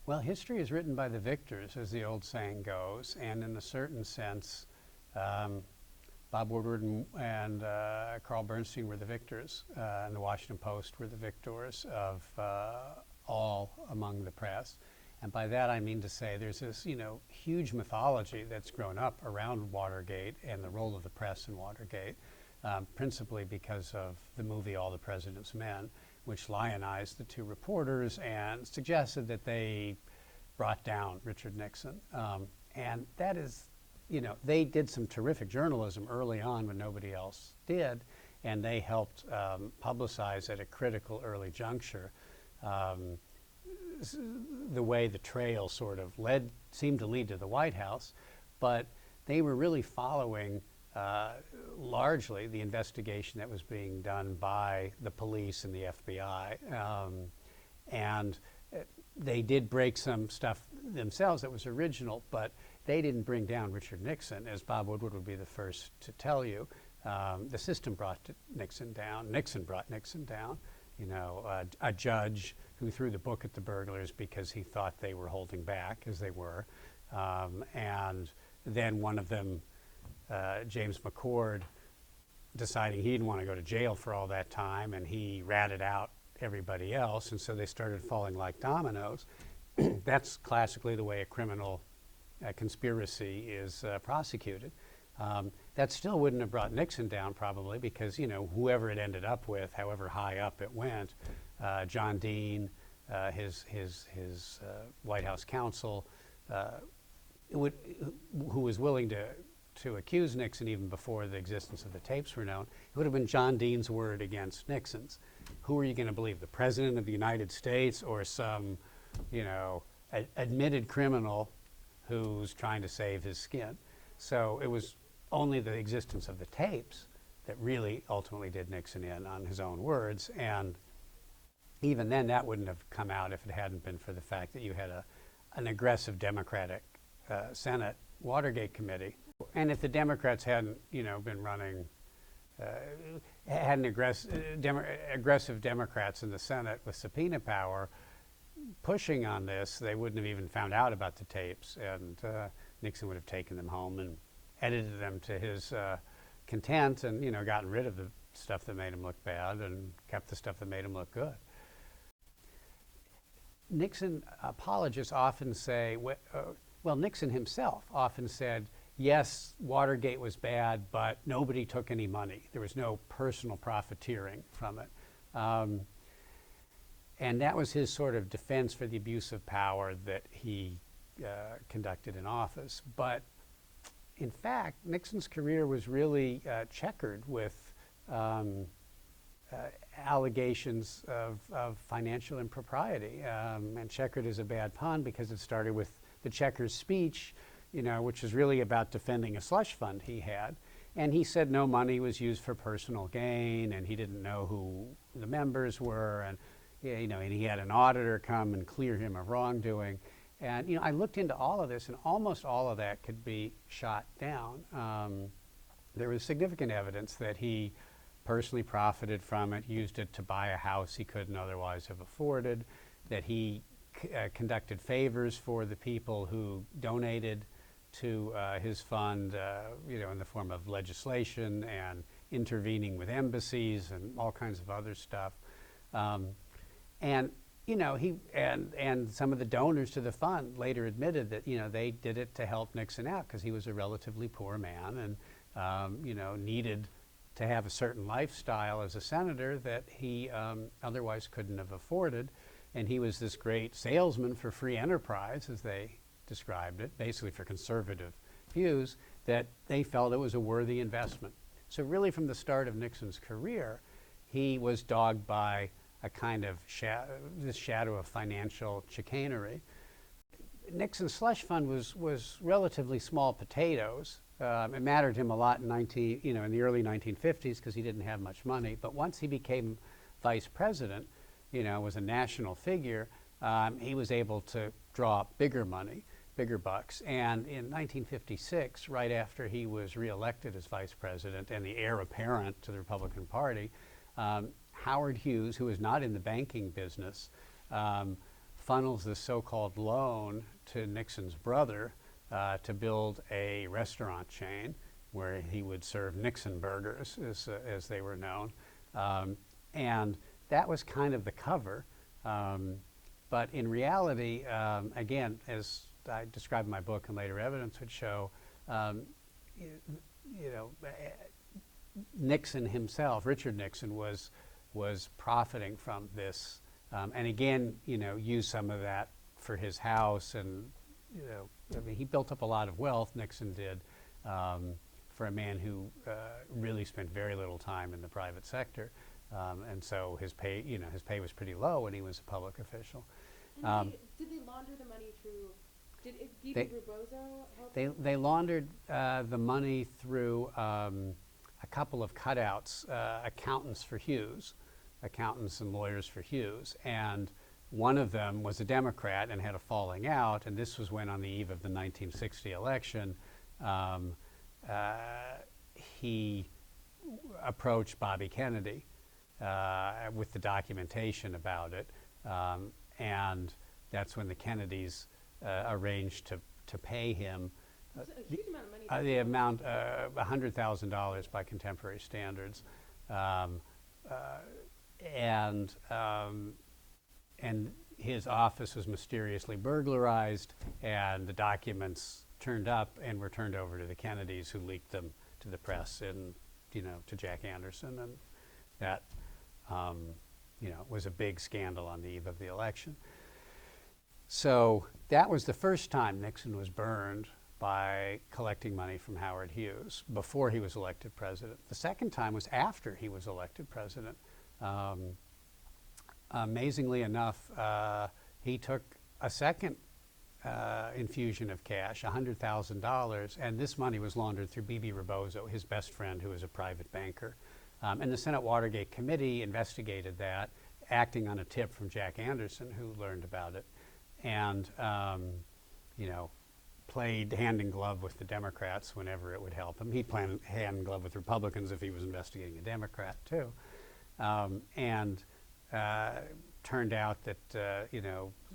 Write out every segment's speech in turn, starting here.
Well, history is written by the victors, as the old saying goes, and in a certain sense, um, Bob Woodward and Carl Bernstein were the victors, and the Washington Post were the victors of all among the press. And by that I mean to say there's this, huge mythology that's grown up around Watergate and the role of the press in Watergate, principally because of the movie All the President's Men, which lionized the two reporters and suggested that they brought down Richard Nixon. And that is, they did some terrific journalism early on when nobody else did, and they helped publicize at a critical early juncture the way the trail sort of seemed to lead to the White House, but they were really following largely the investigation that was being done by the police and the FBI. And they did break some stuff themselves that was original, but they didn't bring down Richard Nixon, as Bob Woodward would be the first to tell you. The system brought Nixon down. Nixon brought Nixon down. A judge who threw the book at the burglars because he thought they were holding back, as they were. And then one of them, James McCord, deciding he didn't want to go to jail for all that time, and he ratted out everybody else, and so they started falling like dominoes. That's classically the way a criminal conspiracy is prosecuted. That still wouldn't have brought Nixon down probably, because whoever it ended up with, however high up it went, John Dean, his White House counsel, who was willing to accuse Nixon even before the existence of the tapes were known, it would have been John Dean's word against Nixon's. Who are you going to believe, the President of the United States or some, admitted criminal who's trying to save his skin? So it was only the existence of the tapes that really ultimately did Nixon in, on his own words. And even then, that wouldn't have come out if it hadn't been for the fact that you had an aggressive Democratic Senate Watergate committee. And if the Democrats hadn't, been running, had aggressive Democrats in the Senate with subpoena power pushing on this, they wouldn't have even found out about the tapes, and Nixon would have taken them home and edited them to his content, and gotten rid of the stuff that made him look bad and kept the stuff that made him look good. Nixon apologists often say, Nixon himself often said, yes, Watergate was bad, but nobody took any money. There was no personal profiteering from it. And that was his sort of defense for the abuse of power that he conducted in office. But in fact, Nixon's career was really checkered with allegations of financial impropriety. And checkered is a bad pun because it started with the Checkers speech, which was really about defending a slush fund he had. And he said no money was used for personal gain, and he didn't know who the members were, and and he had an auditor come and clear him of wrongdoing. And I looked into all of this, and almost all of that could be shot down. There was significant evidence that he personally profited from it, used it to buy a house he couldn't otherwise have afforded, that he conducted favors for the people who donated to his fund, in the form of legislation and intervening with embassies and all kinds of other stuff. And some of the donors to the fund later admitted that they did it to help Nixon out because he was a relatively poor man and needed to have a certain lifestyle as a senator that he otherwise couldn't have afforded. And he was this great salesman for free enterprise, as they described it, basically for conservative views, that they felt it was a worthy investment. So really from the start of Nixon's career, he was dogged by a kind of this shadow of financial chicanery. Nixon's slush fund was relatively small potatoes. It mattered to him a lot in the early 1950s because he didn't have much money. But once he became vice president, was a national figure, he was able to draw up bigger money, bigger bucks. And in 1956, right after he was reelected as vice president and the heir apparent to the Republican Party, Howard Hughes, who was not in the banking business, funnels this so-called loan to Nixon's brother to build a restaurant chain where he would serve Nixon burgers, as they were known. And that was kind of the cover. But in reality, again, as I described in my book and later evidence would show, Nixon himself, Richard Nixon, was profiting from this, and again, used some of that for his house, and I mean, he built up a lot of wealth. Nixon did, for a man who really spent very little time in the private sector, and so his pay, his pay was pretty low when he was a public official. And did they launder the money through? Did B.B. Rebozo help? They laundered the money through a couple of cutouts, accountants for Hughes, accountants and lawyers for Hughes, and one of them was a Democrat and had a falling out, and this was when, on the eve of the 1960 election, he approached Bobby Kennedy with the documentation about it, and that's when the Kennedys arranged to pay him A huge amount of money. the amount, $100,000 by contemporary standards, and his office was mysteriously burglarized, and the documents turned up and were turned over to the Kennedys, who leaked them to the press and to Jack Anderson, and that was a big scandal on the eve of the election. So that was the first time Nixon was burned by collecting money from Howard Hughes before he was elected president. The second time was after he was elected president. Amazingly enough, he took a second infusion of cash, $100,000, and this money was laundered through B.B. Rebozo, his best friend, who was a private banker. And the Senate Watergate Committee investigated that, acting on a tip from Jack Anderson, who learned about it, and played hand in glove with the Democrats whenever it would help him. He played hand in glove with Republicans if he was investigating a Democrat too, and turned out that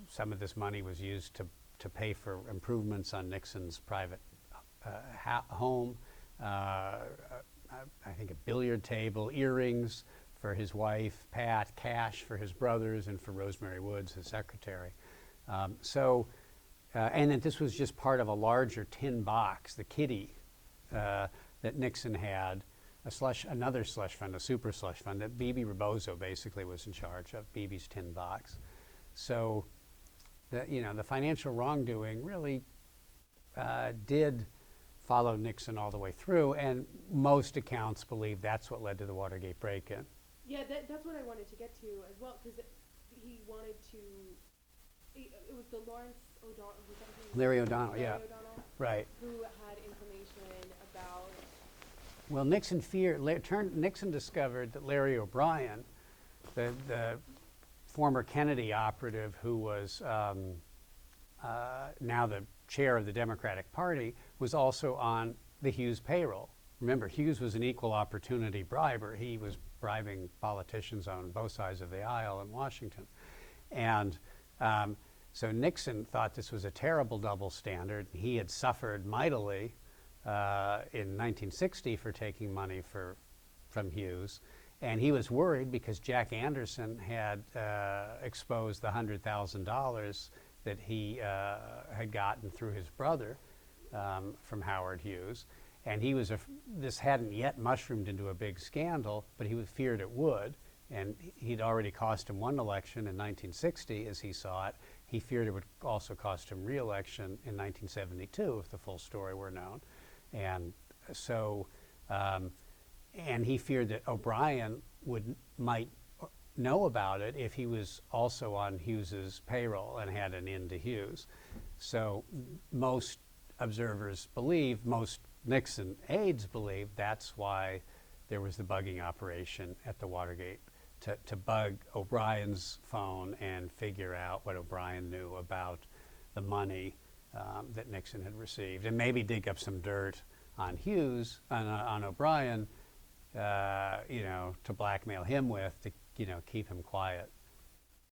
some of this money was used to pay for improvements on Nixon's private home. I think a billiard table, earrings for his wife Pat, cash for his brothers, and for Rosemary Woods, his secretary. And that this was just part of a larger tin box, the kitty, that Nixon had, another slush fund, a super slush fund, that B.B. Rebozo basically was in charge of, B.B.'s tin box. So, the financial wrongdoing really did follow Nixon all the way through, and most accounts believe that's what led to the Watergate break-in. Yeah, that's what I wanted to get to as well, because he wanted to. It was the Lawrence O'Donnell. Larry O'Donnell, yeah. O'Donnell, right. Who had information about. Well, Nixon discovered that Larry O'Brien, the former Kennedy operative who was now the chair of the Democratic Party, was also on the Hughes payroll. Remember, Hughes was an equal opportunity briber. He was bribing politicians on both sides of the aisle in Washington. And so Nixon thought this was a terrible double standard. He had suffered mightily in 1960 for taking money from Hughes. And he was worried because Jack Anderson had exposed the $100,000 that he had gotten through his brother from Howard Hughes. And this hadn't yet mushroomed into a big scandal, but he feared it would. And he'd already cost him one election in 1960, as he saw it. He feared it would also cost him re-election in 1972 if the full story were known. And so, and he feared that O'Brien might know about it if he was also on Hughes's payroll and had an in to Hughes. So most observers believe, most Nixon aides believe, that's why there was the bugging operation at the Watergate, to bug O'Brien's phone and figure out what O'Brien knew about the money that Nixon had received, and maybe dig up some dirt on Hughes, on O'Brien, to blackmail him with, to keep him quiet.